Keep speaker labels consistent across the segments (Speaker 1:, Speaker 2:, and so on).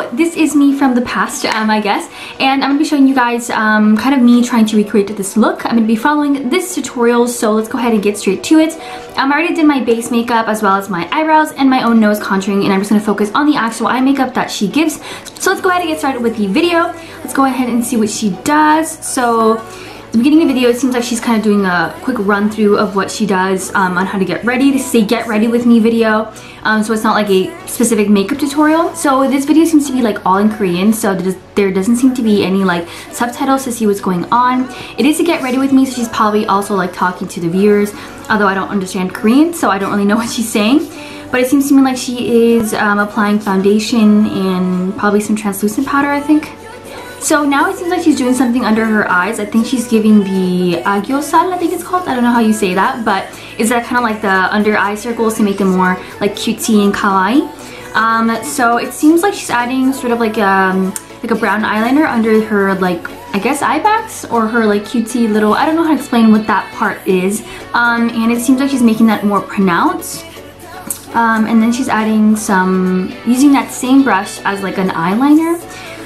Speaker 1: So this is me from the past, I guess, and I'm going to be showing you guys kind of me trying to recreate this look. I'm going to be following this tutorial, so let's go ahead and get straight to it. I already did my base makeup as well as my eyebrows and my own nose contouring, and I'm just going to focus on the actual eye makeup that she gives. So let's go ahead and get started with the video. Let's go ahead and see what she does. So at the beginning of the video, it seems like she's kind of doing a quick run through of what she does on how to get ready. This is a get ready with me video, so it's not like a specific makeup tutorial. So this video seems to be like all in Korean, so there doesn't seem to be any like subtitles to see what's going on. It is a get ready with me, so she's probably also like talking to the viewers, although I don't understand Korean, so I don't really know what she's saying. But it seems to me like she is applying foundation and probably some translucent powder, I think. So now it seems like she's doing something under her eyes. I think she's giving the ulzzang, I think it's called. I don't know how you say that, but is that kind of like the under eye circles to make them more like cutesy and kawaii. So it seems like she's adding sort of like a brown eyeliner under her, like, I guess eye bags, or her like cutesy little, I don't know how to explain what that part is. And it seems like she's making that more pronounced. And then she's adding some, using that same brush as like an eyeliner.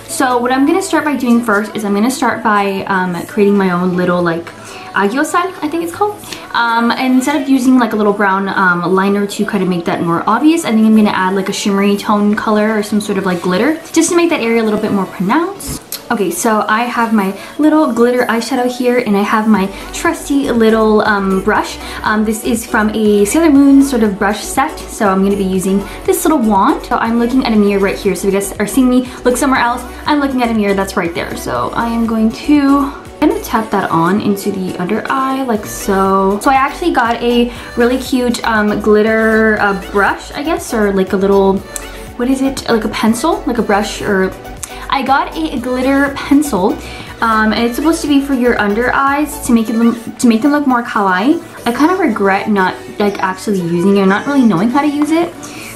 Speaker 1: So what I'm going to start by doing first is I'm going to start by creating my own little like ulzzang, I think it's called. And instead of using like a little brown liner to kind of make that more obvious, I think I'm going to add like a shimmery tone color or some sort of like glitter just to make that area a little bit more pronounced. Okay, so I have my little glitter eyeshadow here, and I have my trusty little brush. This is from a Sailor Moon sort of brush set, so I'm going to be using this little wand. So I'm looking at a mirror right here, so if you guys are seeing me look somewhere else, I'm looking at a mirror that's right there. So I am going to kind of tap that on into the under eye like so. So I actually got a really cute glitter brush, I guess, or like a little, what is it, like a pencil, like a brush, or I got a glitter pencil, and it's supposed to be for your under eyes to make them look more kawaii. I kind of regret not like actually using it, or not really knowing how to use it,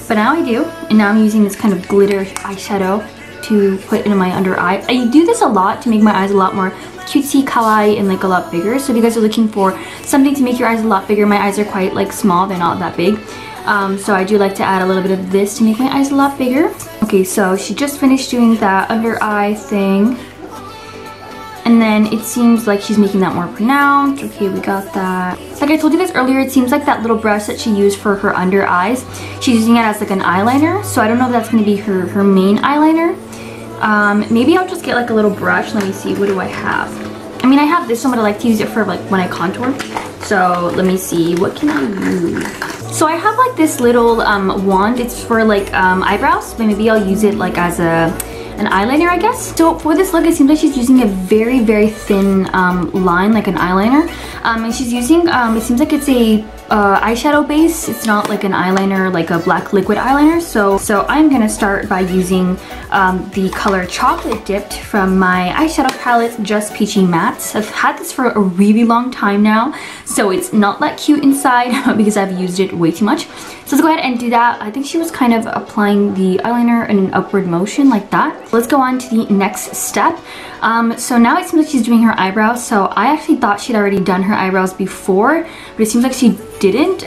Speaker 1: but now I do, and now I'm using this kind of glitter eyeshadow to put in my under eye. I do this a lot to make my eyes a lot more cutesy, kawaii, and like a lot bigger. So if you guys are looking for something to make your eyes a lot bigger, my eyes are quite like small, they're not that big. So I do like to add a little bit of this to make my eyes a lot bigger. Okay, so she just finished doing that under eye thing. And then it seems like she's making that more pronounced. Okay, we got that. Like I told you guys earlier, it seems like that little brush that she used for her under eyes, she's using it as like an eyeliner. So I don't know if that's going to be her main eyeliner. Maybe I'll just get like a little brush. Let me see, what do I have? I mean, I have this one, but I like to use it for like when I contour. So let me see, what can I use? So I have like this little wand. It's for like eyebrows, but maybe I'll use it like as an eyeliner, I guess. So for this look, it seems like she's using a very, very thin line, like an eyeliner. And she's using, it seems like it's a eyeshadow base. It's not like an eyeliner, like a black liquid eyeliner. So I'm gonna start by using the color Chocolate Dipped from my eyeshadow palette, Just Peachy Mattes. I've had this for a really long time now, so it's not that cute inside because I've used it way too much. So let's go ahead and do that. I think she was kind of applying the eyeliner in an upward motion like that. Let's go on to the next step. So now it seems like she's doing her eyebrows. So I actually thought she'd already done her eyebrows before, but it seems like she didn't.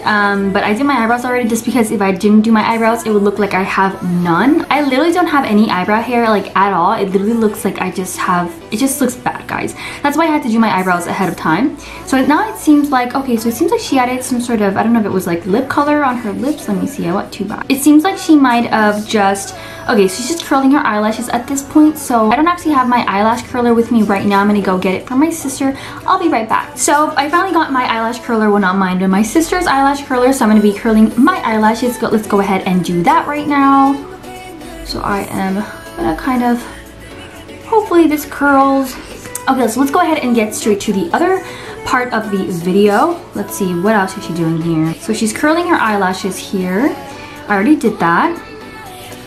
Speaker 1: But I did my eyebrows already just because if I didn't do my eyebrows, it would look like I have none. I literally don't have any eyebrow hair like at all. It literally looks like I just have, it just looks bad, guys. That's why I had to do my eyebrows ahead of time. So now it seems like, okay, so it seems like she added some sort of, I don't know if it was like lip color on her lips. Let me see, I went too bad. It seems like she might have just, okay, so she's just curling her eyelashes at this point. So I don't actually have my eyelash curler with me right now. I'm gonna go get it from my sister. I'll be right back. So I finally got my eyelash curler, well, not mine, but my sister's eyelash curler. So I'm gonna be curling my eyelashes. Let's go ahead and do that right now. So I am gonna kind of, hopefully this curls. Okay, so let's go ahead and get straight to the other part of the video. Let's see, what else is she doing here? So she's curling her eyelashes here. I already did that.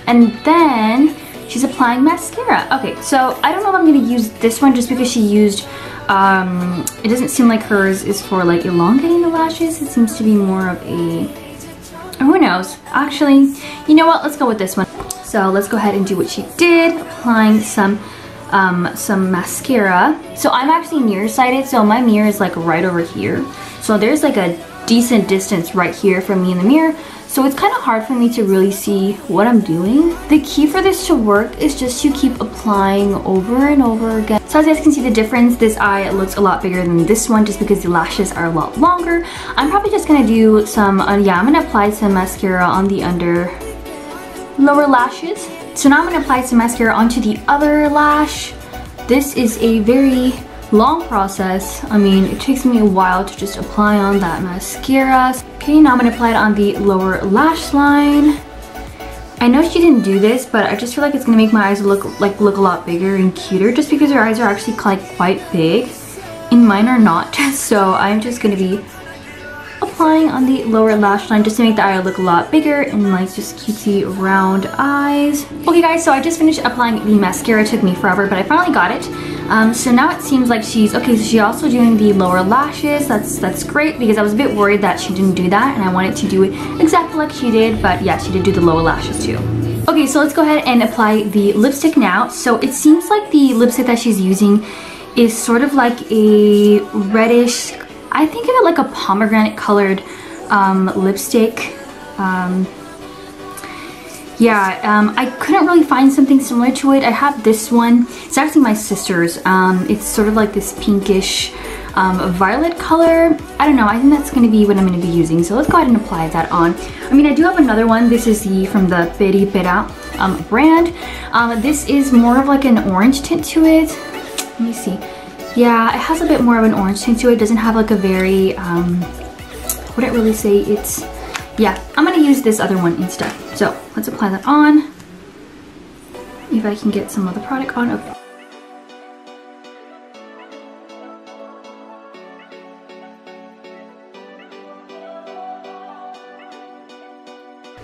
Speaker 1: And then she's applying mascara. Okay, so I don't know if I'm gonna use this one just because she used, it doesn't seem like hers is for like elongating the lashes. It seems to be more of a, who knows? Actually, you know what? Let's go with this one. So let's go ahead and do what she did, applying some mascara. So I'm actually nearsighted, so my mirror is like right over here. So there's like a decent distance right here from me in the mirror. so it's kind of hard for me to really see what I'm doing. The key for this to work is just to keep applying over and over again. So as you guys can see the difference, this eye looks a lot bigger than this one just because the lashes are a lot longer. I'm probably just gonna do some, yeah, I'm gonna apply some mascara on the lower lashes. So now I'm gonna apply some mascara onto the other lash. This is a very long process. I mean, it takes me a while to just apply on that mascara. Okay, now I'm gonna apply it on the lower lash line. I know she didn't do this, but I just feel like it's gonna make my eyes look a lot bigger and cuter just because her eyes are actually quite big and mine are not. So I'm just gonna be applying on the lower lash line just to make the eye look a lot bigger and like just cutesy round eyes. Okay guys, so I just finished applying the mascara. It took me forever, but I finally got it. So now it seems like she's okay. So she's also doing the lower lashes. That's great because I was a bit worried that she didn't do that and I wanted to do it exactly like she did, but yeah, she did do the lower lashes too. Okay, so let's go ahead and apply the lipstick now. So it seems like the lipstick that she's using is sort of like a reddish, I think of it like a pomegranate colored lipstick. I couldn't really find something similar to it. I have this one. It's actually my sister's. It's sort of like this pinkish violet color. I don't know. I think that's going to be what I'm going to be using. So let's go ahead and apply that on. I mean, I do have another one. This is from the Peri Pera brand. This is more of like an orange tint to it. Let me see. Yeah, it has a bit more of an orange tint to it. It doesn't have like a very, would I really say it's, yeah, I'm gonna use this other one instead. So let's apply that on. If I can get some of the product on. Okay.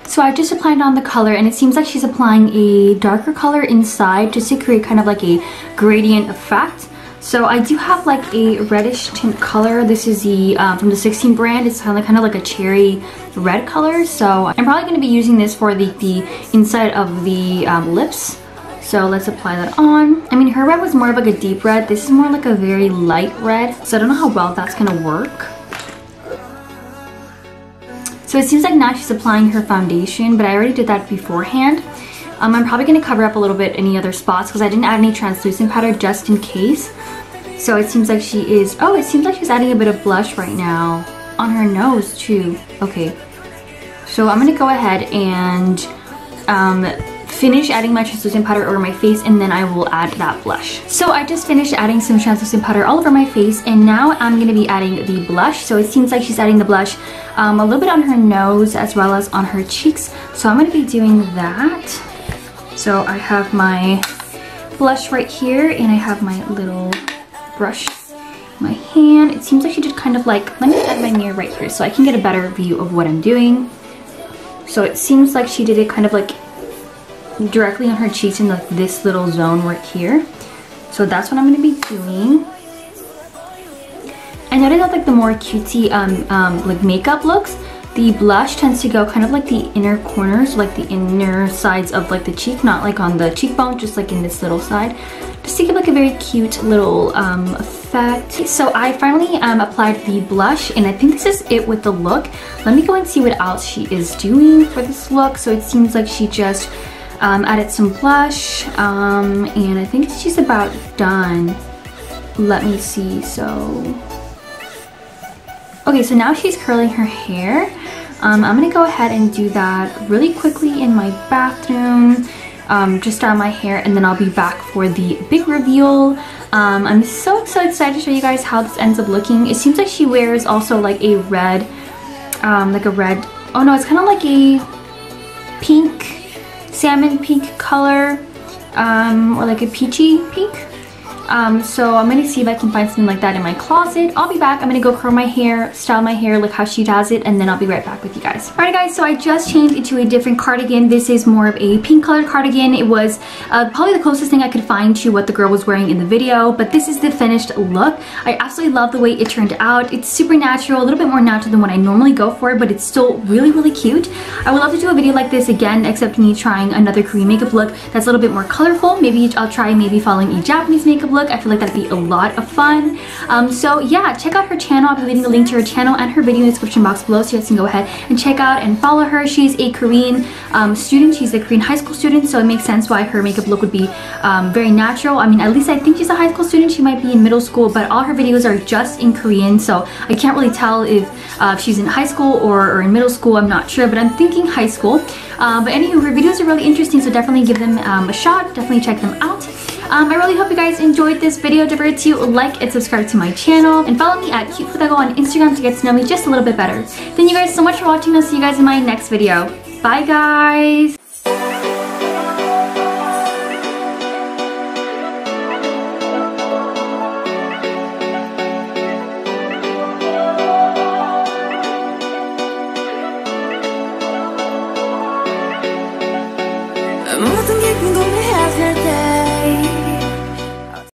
Speaker 1: So I just applied on the color and it seems like she's applying a darker color inside just to create kind of like a gradient effect. So I do have like a reddish tint color. This is the from the 16 brand. It's kind of like a cherry red color. So I'm probably going to be using this for the inside of the lips. So let's apply that on. I mean, her red was more of like a deep red. This is more like a very light red. So I don't know how well that's going to work. So it seems like now she's applying her foundation, but I already did that beforehand. I'm probably going to cover up a little bit any other spots because I didn't add any translucent powder just in case. So it seems like she is, oh, it seems like she's adding a bit of blush right now on her nose too. Okay, so I'm going to go ahead and finish adding my translucent powder over my face and then I will add that blush. So I just finished adding some translucent powder all over my face and now I'm going to be adding the blush. So it seems like she's adding the blush a little bit on her nose as well as on her cheeks. So I'm going to be doing that. So I have my blush right here and I have my little brush in my hand. It seems like she did kind of like, let me add my mirror right here so I can get a better view of what I'm doing. So it seems like she did it kind of like directly on her cheeks in like this little zone right here. So that's what I'm going to be doing. I noticed that like the more cutesy like makeup looks, the blush tends to go kind of like the inner corners, like the inner sides of like the cheek, not like on the cheekbone, just like in this little side, just to give like a very cute little effect. So I finally applied the blush and I think this is it with the look. Let me go and see what else she is doing for this look. So it seems like she just added some blush and I think she's about done. Let me see. So okay, so now she's curling her hair. I'm gonna go ahead and do that really quickly in my bathroom, just style my hair, and then I'll be back for the big reveal. I'm so excited to show you guys how this ends up looking. It seems like she wears also like a red, oh no, it's kind of like a pink, salmon pink color, or like a peachy pink. So I'm gonna see if I can find something like that in my closet. I'll be back. I'm gonna go curl my hair, style my hair like how she does it, and then I'll be right back with you guys. Alright guys, so I just changed into a different cardigan. This is more of a pink colored cardigan. It was probably the closest thing I could find to what the girl was wearing in the video, but this is the finished look. I absolutely love the way it turned out. It's super natural, a little bit more natural than what I normally go for, but it's still really cute. I would love to do a video like this again, except me trying another Korean makeup look that's a little bit more colorful. Maybe I'll try following a Japanese makeup look. I feel like that'd be a lot of fun. So yeah, check out her channel. I'll be leaving the link to her channel and her video in the description box below, so you guys can go ahead and check out and follow her. She's a Korean student. She's a Korean high school student, so it makes sense why her makeup look would be very natural. I mean, at least I think she's a high school student. She might be in middle school, but all her videos are just in Korean, so I can't really tell if she's in high school or in middle school. I'm not sure, but I'm thinking high school. But anywho, her videos are really interesting, so definitely give them a shot. Definitely check them out. I really hope you guys enjoyed this video. Don't forget to like and subscribe to my channel, and follow me at cutefotago on Instagram to get to know me just a little bit better. Thank you guys so much for watching. I'll see you guys in my next video. Bye guys!